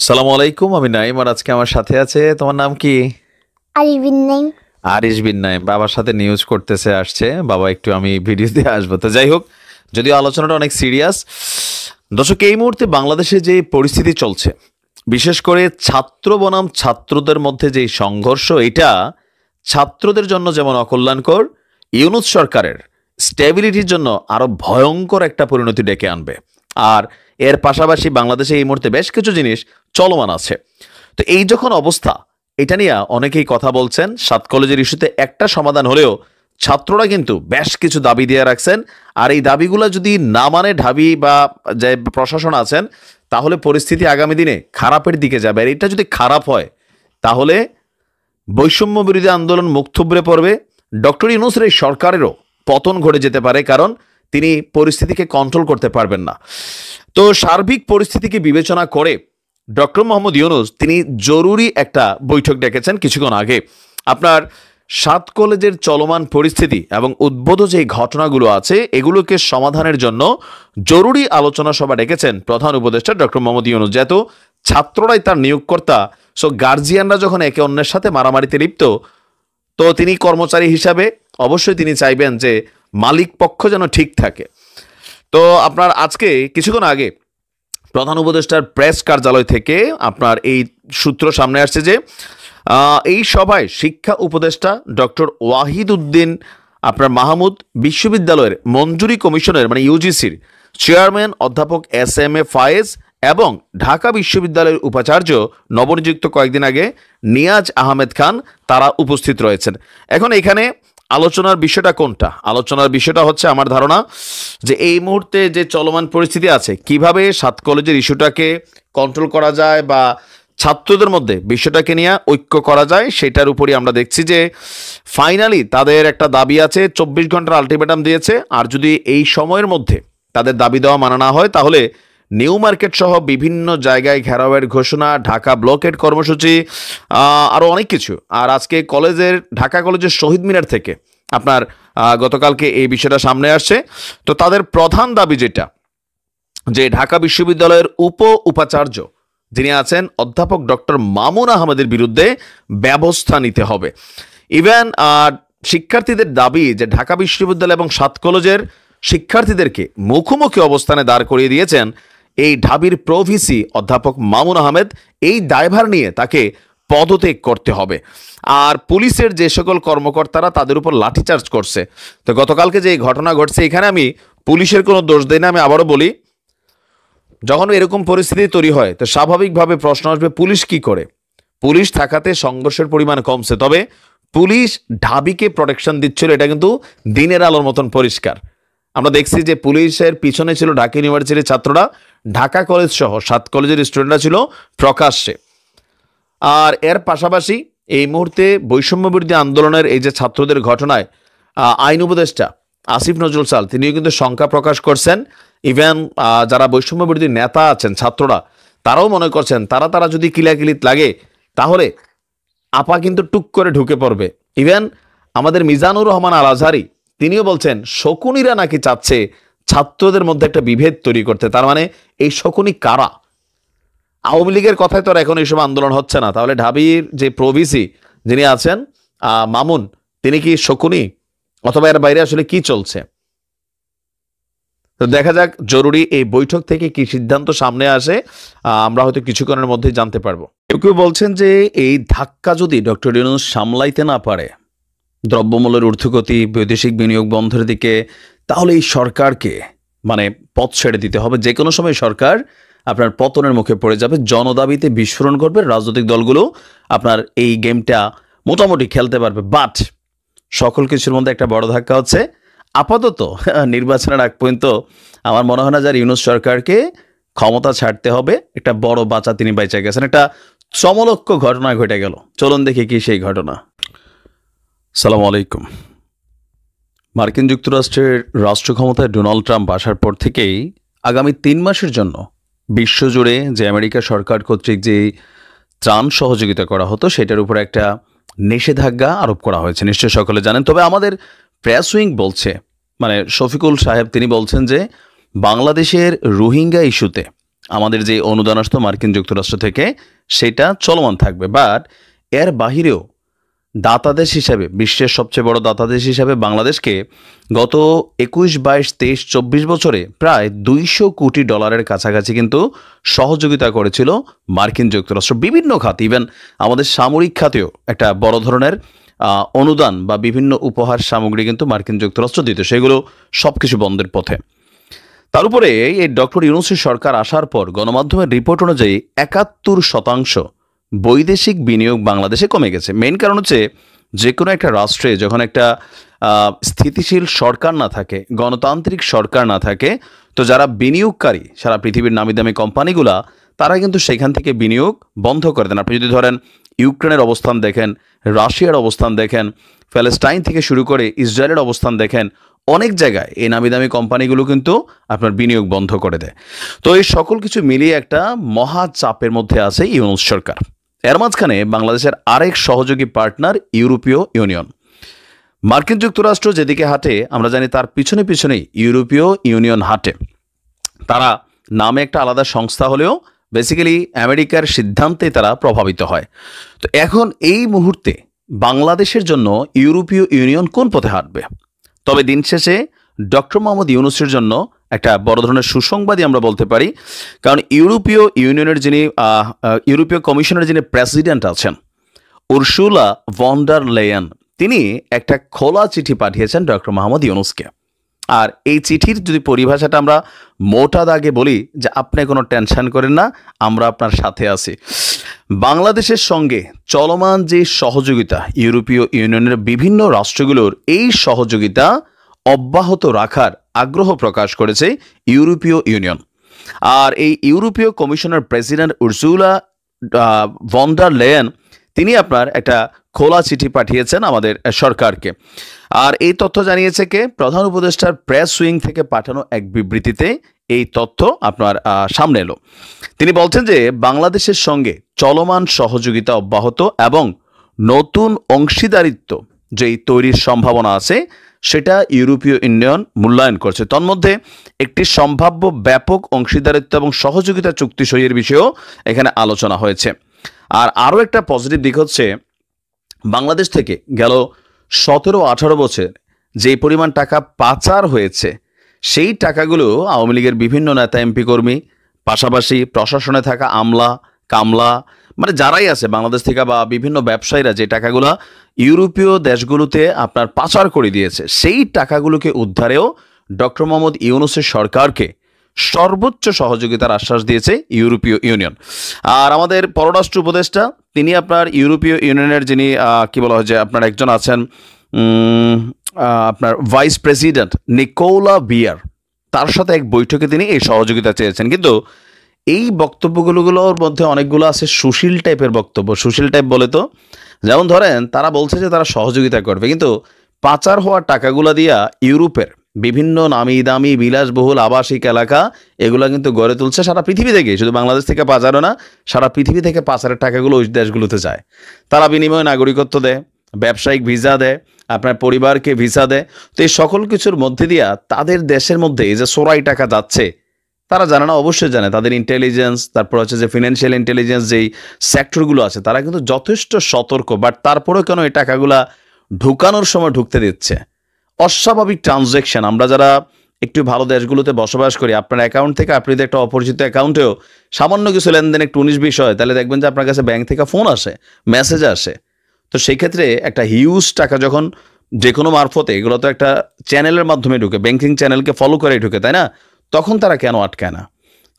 সালামু আলাইকুম, আমি নাইম আর আজকে আমার সাথে আছে। তোমার নাম কি? আরিফ বিন নাইম। আরিশ বিন নাইম। বাবার সাথে নিউজ করতেছে আসছে। বাবা একটু আমি ভিডিও দিয়ে আসবো। তো যাই হোক, যদিও আলোচনাটা অনেক সিরিয়াস। দর্শক, এই মুহূর্তে বাংলাদেশে যে পরিস্থিতি চলছে, বিশেষ করে ছাত্র বনাম ছাত্রদের মধ্যে যে সংঘর্ষ, এটা ছাত্রদের জন্য যেমন অকল্যাণকর, ইউনূস সরকারের স্টেবিলিটির জন্য আরো ভয়ঙ্কর একটা পরিণতি ডেকে আনবে। আর এর পাশাপাশি বাংলাদেশে এই মুহূর্তে বেশ কিছু জিনিস চলমান আছে। তো এই যখন অবস্থা, এটা নিয়ে অনেকেই কথা বলছেন। 7 কলেজের ইস্যুতে একটা সমাধান হলেও ছাত্ররা কিন্তু বেশ কিছু দাবি দিয়ে রাখছেন। আর এই দাবিগুলো যদি না মানে ঢাবি বা যে প্রশাসন আছেন, তাহলে পরিস্থিতি আগামী দিনে খারাপের দিকে যাবে। আর এটা যদি খারাপ হয়, তাহলে বৈষম্য বিরোধী আন্দোলন মুখ থুবড়ে পড়বে। ডক্টর ইউনূসের এই সরকারেরও পতন ঘটে যেতে পারে, কারণ তিনি পরিস্থিতিকে কন্ট্রোল করতে পারবেন না। তো সার্বিক পরিস্থিতিকে বিবেচনা করে ডক্টর মোহাম্মদ ইউনূস তিনি জরুরি একটা বৈঠক ডেকেছেন কিছুক্ষণ আগে। আপনার 7 কলেজের চলমান পরিস্থিতি এবং উদ্ভূত যে ঘটনাগুলো আছে, এগুলোকে সমাধানের জন্য জরুরি আলোচনা সভা ডেকেছেন প্রধান উপদেষ্টা ডক্টর মোহাম্মদ ইউনূস। যেহেতু ছাত্ররাই তার নিয়োগকর্তা, সো গার্জিয়ানরা যখন একে অন্যের সাথে মারামারিতে লিপ্ত, তো তিনি কর্মচারী হিসাবে অবশ্যই তিনি চাইবেন যে মালিক পক্ষ যেন ঠিক থাকে। তো আপনার আজকে কিছুক্ষণ আগে প্রধান উপদেষ্টার প্রেস কার্যালয় থেকে আপনার এই সূত্র সামনে আসছে যে এই সভায় শিক্ষা উপদেষ্টা ডক্টর ওয়াহিদ উদ্দিন আপনার মাহমুদ, বিশ্ববিদ্যালয়ের মঞ্জুরি কমিশনের মানে ইউজিসির চেয়ারম্যান অধ্যাপক এস ফায়েজ এবং ঢাকা বিশ্ববিদ্যালয়ের উপাচার্য নবনিযুক্ত কয়েকদিন আগে নিয়াজ আহমেদ খান, তারা উপস্থিত রয়েছেন। এখন এখানে আলোচনার বিষয়টা কোনটা? আলোচনার বিষয়টা হচ্ছে আমার ধারণা যে এই মুহূর্তে যে চলমান পরিস্থিতি আছে, কিভাবে 7 কলেজের ইস্যুটাকে কন্ট্রোল করা যায় বা ছাত্রদের মধ্যে বিষয়টাকে নিয়ে ঐক্য করা যায়, সেটার উপরই আমরা দেখছি যে ফাইনালি তাদের একটা দাবি আছে। 24 ঘন্টার আলটিমেটাম দিয়েছে। আর যদি এই সময়ের মধ্যে তাদের দাবি দেওয়া মানা না হয়, তাহলে নিউ মার্কেট সহ বিভিন্ন জায়গায় ঘেরাওয়ের ঘোষণা, ঢাকা ব্লকেট কর্মসূচি, আরও অনেক কিছু। আর আজকে ঢাকা কলেজের শহীদ মিনার থেকে আপনার গতকালকে এই বিষয়টা সামনে আসছে। তো তাদের প্রধান দাবি যেটা, যে ঢাকা বিশ্ববিদ্যালয়ের উপাচার্য যিনি আছেন অধ্যাপক ডক্টর মামুন আহমেদের বিরুদ্ধে ব্যবস্থা নিতে হবে। ইভেন শিক্ষার্থীদের দাবি যে ঢাকা বিশ্ববিদ্যালয় এবং 7 কলেজের শিক্ষার্থীদেরকে মুখোমুখি অবস্থানে দাঁড় করিয়ে দিয়েছেন এই ঢাবির প্রভিসি অধ্যাপক মামুন আহমেদ। এই দায়ভার নিয়ে তাকে পদত্যাগ করতে হবে। আর পুলিশের যে সকল কর্মকর্তারা তাদের উপর লাঠিচার্জ করছে, তো গতকালকে যে ঘটনা ঘটছে, এখানে আমি পুলিশের কোনো দোষ দেই না। আমি আবারও বলি, যখন এরকম পরিস্থিতি তৈরি হয়, তো স্বাভাবিকভাবে প্রশ্ন আসবে পুলিশ কি করে। পুলিশ থাকাতে সংঘর্ষের পরিমাণ কমছে, তবে পুলিশ ঢাবিকে প্রোটেকশন দিচ্ছিল, এটা কিন্তু দিনের আলোর মতন পরিষ্কার। আমরা দেখছি যে পুলিশের পিছনে ছিল ঢাকা ইউনিভার্সিটির ছাত্ররা, ঢাকা কলেজ সহ 7 কলেজের স্টুডেন্টরা ছিল প্রকাশ্যে। আর এর পাশাপাশি এই মুহূর্তে বৈষম্য বিরোধী আন্দোলনের এই যে ছাত্রদের ঘটনায় আইন উপদেষ্টা আসিফ নজরুল সাল তিনিও কিন্তু শঙ্কা প্রকাশ করছেন। ইভেন যারা বৈষম্য বিরোধী নেতা আছেন, ছাত্ররা, তারাও মনে করছেন তারা যদি কিলাকিলিত লাগে, তাহলে আপা কিন্তু টুক করে ঢুকে পড়বে। ইভেন আমাদের মিজানুর রহমান আল আজহারি তিনিও বলছেন শকুনিরা নাকি চাচ্ছে ছাত্রদের মধ্যে একটা বিভেদ তৈরি করতে। তার মানে এই শকুনি কারা? আওয়ামী লীগের কথায় তো আর এখন এইসব আন্দোলন হচ্ছে না। তাহলে ঢাবির যে প্রভিসি যিনি আছেন মামুন, তিনি কি শকুনি, অথবা এর বাইরে আসলে কি চলছে? তো দেখা যাক জরুরি এই বৈঠক থেকে কি সিদ্ধান্ত সামনে আসে, আমরা হয়তো কিছুক্ষণের মধ্যেই জানতে পারবো। কেউ কেউ বলছেন যে এই ধাক্কা যদি ডক্টর ইউনূস সামলাইতে না পারে, দ্রব্যমূল্যের ঊর্ধ্বগতি, বৈদেশিক বিনিয়োগ বন্ধের দিকে, তাহলে এই সরকারকে মানে পথ ছেড়ে দিতে হবে। যে কোনো সময় সরকার আপনার পতনের মুখে পড়ে যাবে, জনদাবিতে বিস্ফোরণ করবে, রাজনৈতিক দলগুলো আপনার এই গেমটা মোটামুটি খেলতে পারবে। বাট সকল কিছুর মধ্যে একটা বড় ধাক্কা হচ্ছে আপাতত নির্বাচনের আগ পর্যন্ত আমার মনে হয় না যার ইউনূস সরকারকে ক্ষমতা ছাড়তে হবে। একটা বড় বাঁচা তিনি বেঁচে গেছেন। একটা চমলক্ষ ঘটনা ঘটে গেল, চলুন দেখি কি সেই ঘটনা। সালাম আলাইকুম। মার্কিন যুক্তরাষ্ট্রের রাষ্ট্র ক্ষমতায় ডোনাল্ড ট্রাম্প আসার পর থেকেই আগামী 3 মাসের জন্য বিশ্বজুড়ে যে আমেরিকা সরকার কর্তৃক যে ত্রাণ সহযোগিতা করা হতো, সেটার উপর একটা নিষেধাজ্ঞা আরোপ করা হয়েছে, নিশ্চয়ই সকলে জানেন। তবে আমাদের প্রেস উইং বলছে, মানে শফিকুল সাহেব তিনি বলছেন যে বাংলাদেশের রোহিঙ্গা ইস্যুতে আমাদের যে অনুদান আসতো মার্কিন যুক্তরাষ্ট্র থেকে সেটা চলমান থাকবে। বাট এর বাহিরেও দাতা দেশ হিসাবে, বিশ্বের সবচেয়ে বড় দাতা দেশ হিসাবে বাংলাদেশকে গত 21, 22, 23, 24 বছরে প্রায় $200 কোটি কাছাকাছি কিন্তু সহযোগিতা করেছিল মার্কিন যুক্তরাষ্ট্র বিভিন্ন খাতে। ইভেন আমাদের সামরিক খাতেও একটা বড় ধরনের অনুদান বা বিভিন্ন উপহার সামগ্রী কিন্তু মার্কিন যুক্তরাষ্ট্র দিত, সেগুলো সবকিছু বন্ধের পথে। তার উপরে এই ডক্টর ইউনূসের সরকার আসার পর গণমাধ্যমের রিপোর্ট অনুযায়ী 71% বৈদেশিক বিনিয়োগ বাংলাদেশে কমে গেছে। মেইন কারণ হচ্ছে যে কোনো একটা রাষ্ট্রে যখন একটা স্থিতিশীল সরকার না থাকে, গণতান্ত্রিক সরকার না থাকে, তো যারা বিনিয়োগকারী সারা পৃথিবীর নামি দামি কোম্পানিগুলা তারা কিন্তু সেখান থেকে বিনিয়োগ বন্ধ করে দেন। আপনি যদি ধরেন ইউক্রেনের অবস্থান দেখেন, রাশিয়ার অবস্থান দেখেন, প্যালেস্টাইন থেকে শুরু করে ইসরায়েলের অবস্থান দেখেন, অনেক জায়গায় এই নামি দামি কোম্পানিগুলো কিন্তু আপনার বিনিয়োগ বন্ধ করে দেয়। তো এই সকল কিছু মিলিয়ে একটা মহা চাপের মধ্যে আছে ইউনূস সরকার। এর মাঝখানে বাংলাদেশের আরেক সহযোগী পার্টনার ইউরোপীয় ইউনিয়ন। মার্কিন যুক্তরাষ্ট্র যেদিকে হাঁটে আমরা জানি তার পিছনে পিছনেই ইউরোপীয় ইউনিয়ন হাঁটে। তারা নামে একটা আলাদা সংস্থা হলেও বেসিক্যালি আমেরিকার সিদ্ধান্তে তারা প্রভাবিত হয়। তো এখন এই মুহূর্তে বাংলাদেশের জন্য ইউরোপীয় ইউনিয়ন কোন পথে হাঁটবে? তবে দিন শেষে ডক্টর মোহাম্মদ ইউনূসের জন্য একটা বড় ধরনের সুসংবাদই আমরা বলতে পারি। কারণ ইউরোপীয় ইউনিয়নের যিনি ইউরোপীয় কমিশনের যিনি প্রেসিডেন্ট আছেন উর্সুলা ভন ডার লেয়েন, তিনি একটা খোলা চিঠি পাঠিয়েছেন ডক্টর মোহাম্মদ ইউনূসকে। আর এই চিঠির যদি পরিভাষাটা আমরা মোটা দাগে বলি যে আপনি কোনো টেনশন করেন না, আমরা আপনার সাথে আছি। বাংলাদেশের সঙ্গে চলমান যে সহযোগিতা, ইউরোপীয় ইউনিয়নের বিভিন্ন রাষ্ট্রগুলোর এই সহযোগিতা অব্যাহত রাখার আগ্রহ প্রকাশ করেছে ইউরোপীয় ইউনিয়ন। আর এই ইউরোপীয় কমিশনের president Ursula von der Leyen তিনি আপনার একটা খোলা চিঠি পাঠিয়েছেন আমাদের সরকারকে। আর এই তথ্য জানিয়েছে কে? প্রধান উপদেষ্টার প্রেস উইং থেকে পাঠানো এক বিবৃতিতে এই তথ্য আপনার সামনে এলো। তিনি বলছেন যে বাংলাদেশের সঙ্গে চলমান সহযোগিতা অব্যাহত এবং নতুন অংশীদারিত্ব যেই তৈরির সম্ভাবনা আছে সেটা ইউরোপীয় ইউনিয়ন মূল্যায়ন করছে। তন্মধ্যে একটি সম্ভাব্য ব্যাপক অংশীদারিত্ব এবং সহযোগিতা চুক্তি সইয়ের বিষয়েও এখানে আলোচনা হয়েছে। আর আরও একটা পজিটিভ দিক হচ্ছে বাংলাদেশ থেকে গেল 17-18 বছর যে পরিমাণ টাকা পাচার হয়েছে সেই টাকাগুলো আওয়ামী লীগের বিভিন্ন নেতা এমপি কর্মী, পাশাপাশি প্রশাসনে থাকা আমলা কামলা, মানে যারাই আছে বাংলাদেশ থেকে বা বিভিন্ন ব্যবসায়ীরা যে টাকাগুলো ইউরোপীয় দেশগুলোতে আপনার পাচার করে দিয়েছে, সেই টাকাগুলোকে উদ্ধারেও ডক্টর মোহাম্মদ ইউনূসের সরকারকে সর্বোচ্চ সহযোগিতার আশ্বাস দিয়েছে ইউরোপীয় ইউনিয়ন। আর আমাদের পররাষ্ট্র উপদেষ্টা তিনি আপনার ইউরোপীয় ইউনিয়নের যিনি কি বলা হয় যে আপনার একজন আছেন আপনার ভাইস প্রেসিডেন্ট নিকোলা বিয়ার, তার সাথে এক বৈঠকে তিনি এই সহযোগিতা চেয়েছেন। কিন্তু এই বক্তব্যগুলোর মধ্যে অনেকগুলো আছে সুশীল টাইপের বক্তব্য। সুশীল টাইপ বলে তো যেমন ধরেন তারা বলছে যে তারা সহযোগিতা করবে, কিন্তু পাচার হওয়া টাকাগুলো দিয়া ইউরোপের বিভিন্ন নামি দামি বিলাসবহুল আবাসিক এলাকা এগুলো কিন্তু গড়ে তুলছে সারা পৃথিবী থেকে। শুধু বাংলাদেশ থেকে পাচারও না, সারা পৃথিবী থেকে পাচারের টাকাগুলো ওই দেশগুলোতে যায়। তারা বিনিময়ে নাগরিকত্ব দেয়, ব্যবসায়িক ভিসা দেয়, আপনার পরিবারকে ভিসা দেয়। তো এই সকল কিছুর মধ্যে দিয়া তাদের দেশের মধ্যে এই যে চোরাই টাকা যাচ্ছে তারা জানে না, অবশ্যই জানে। তাদের ইন্টেলিজেন্স, তারপর হচ্ছে যে ফিনান্সিয়াল ইন্টেলিজেন্স যেই সেক্টরগুলো আছে তারা কিন্তু যথেষ্ট সতর্ক। বাট তারপরেও কেন এই টাকাগুলা ঢুকানোর সময় ঢুকতে দিচ্ছে? অস্বাভাবিক ট্রানজ্যাকশন। আমরা যারা একটু ভালো দেশগুলোতে বসবাস করি, আপনার অ্যাকাউন্ট থেকে আপনি যদি একটা অপরিচিত অ্যাকাউন্টেও সামান্য কিছু লেনদেন একটু 19-20 হয়, তাহলে দেখবেন যে আপনার কাছে ব্যাংক থেকে ফোন আসে, মেসেজ আসে। তো সেই ক্ষেত্রে একটা হিউজ টাকা যখন যে কোনো মারফতে, এগুলো তো একটা চ্যানেলের মাধ্যমে ঢুকে, ব্যাংকিং চ্যানেলকে ফলো করে ঢুকে, তাই না? তখন তারা কেন আটকায় না?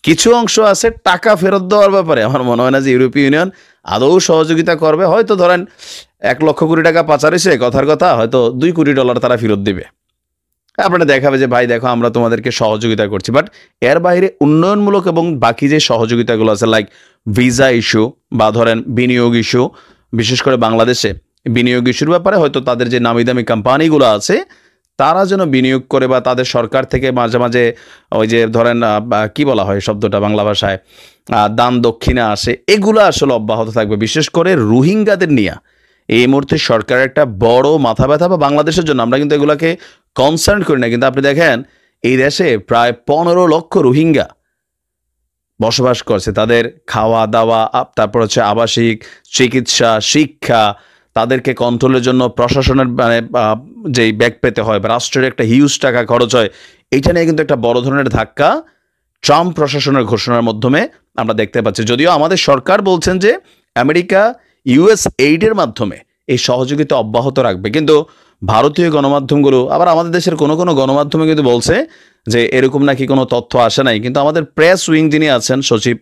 কিছু অংশ আছে টাকা ফেরত দেওয়ার ব্যাপারে আমার মনে হয় না যে ইউরোপীয় ইউনিয়ন আদৌ সহযোগিতা করবে। হয়তো ধরেন 1 লক্ষ কোটি টাকা পাচার হয়েছে, কথার কথা হয়তো $2 কোটি তারা ফেরত দেবে। আপনারা দেখাবে যে ভাই দেখো আমরা তোমাদেরকে সহযোগিতা করছি। বাট এর বাইরে উন্নয়নমূলক এবং বাকি যে সহযোগিতাগুলো আছে লাইক ভিসা ইস্যু বা ধরেন বিনিয়োগ ইস্যু, বিশেষ করে বাংলাদেশে বিনিয়োগ ইস্যুর ব্যাপারে হয়তো তাদের যে নামি দামি কোম্পানিগুলো আছে তারা যেন বিনিয়োগ করে বা তাদের সরকার থেকে মাঝে মাঝে ওই যে ধরেন কি বলা হয় শব্দটা বাংলা ভাষায়, দান দক্ষিণা আসে, এগুলো আসলে অব্যাহত থাকবে। বিশেষ করে রোহিঙ্গাদের নিয়ে এই মুহূর্তে সরকারের একটা বড় মাথা ব্যথা, বা বাংলাদেশের জন্য আমরা কিন্তু এগুলাকে কনসার্ন করি না, কিন্তু আপনি দেখেন এই দেশে প্রায় 15 লক্ষ রোহিঙ্গা বসবাস করছে, তাদের খাওয়া দাওয়া, তারপর হচ্ছে আবাসিক, চিকিৎসা, শিক্ষা, তাদেরকে কন্ট্রোলের জন্য প্রশাসনের মানে যেই ব্যাগ পেতে হয় বা রাষ্ট্রের একটা হিউজ টাকা খরচ হয়, এইটা নিয়ে কিন্তু একটা বড় ধরনের ধাক্কা ট্রাম্প প্রশাসনের ঘোষণার মাধ্যমে আমরা দেখতে পাচ্ছি। যদিও আমাদের সরকার বলছেন যে আমেরিকা ইউএস এইডের মাধ্যমে এই সহযোগিতা অব্যাহত রাখবে, কিন্তু ভারতীয় গণমাধ্যমগুলো আবার আমাদের দেশের কোনো কোনো গণমাধ্যমে কিন্তু বলছে যে এরকম নাকি কোনো তথ্য আসে নাই। কিন্তু আমাদের প্রেস উইং যিনি আছেন সচিব,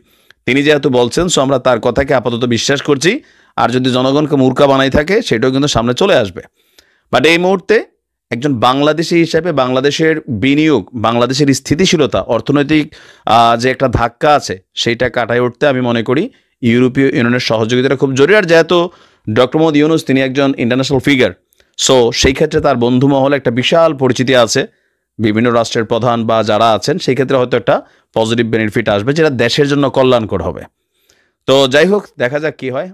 তিনি যেহেতু বলছেন, সো আমরা তার কথাকে আপাতত বিশ্বাস করছি। আর যদি জনগণকে মূর্খা বানাই থাকে সেটাও কিন্তু সামনে চলে আসবে। বাট এই মুহূর্তে একজন বাংলাদেশি হিসেবে বাংলাদেশের বিনিয়োগ, বাংলাদেশের স্থিতিশীলতা, অর্থনৈতিক যে একটা ধাক্কা আছে সেইটা কাটায় উঠতে আমি মনে করি ইউরোপীয় ইউনিয়নের সহযোগিতাটা খুব জরুরি। আর যেহেতু ডক্টর মোহাম্মদ ইউনূস তিনি একজন ইন্টারন্যাশনাল ফিগার, সো সেই ক্ষেত্রে তার বন্ধু মহলে একটা বিশাল পরিচিতি আছে বিভিন্ন রাষ্ট্রের প্রধান বা যারা আছেন, সেই ক্ষেত্রে হয়তো একটা পজিটিভ বেনিফিট আসবে যেটা দেশের জন্য কল্যাণকর হবে। তো যাই হোক, দেখা যাক কি হয়।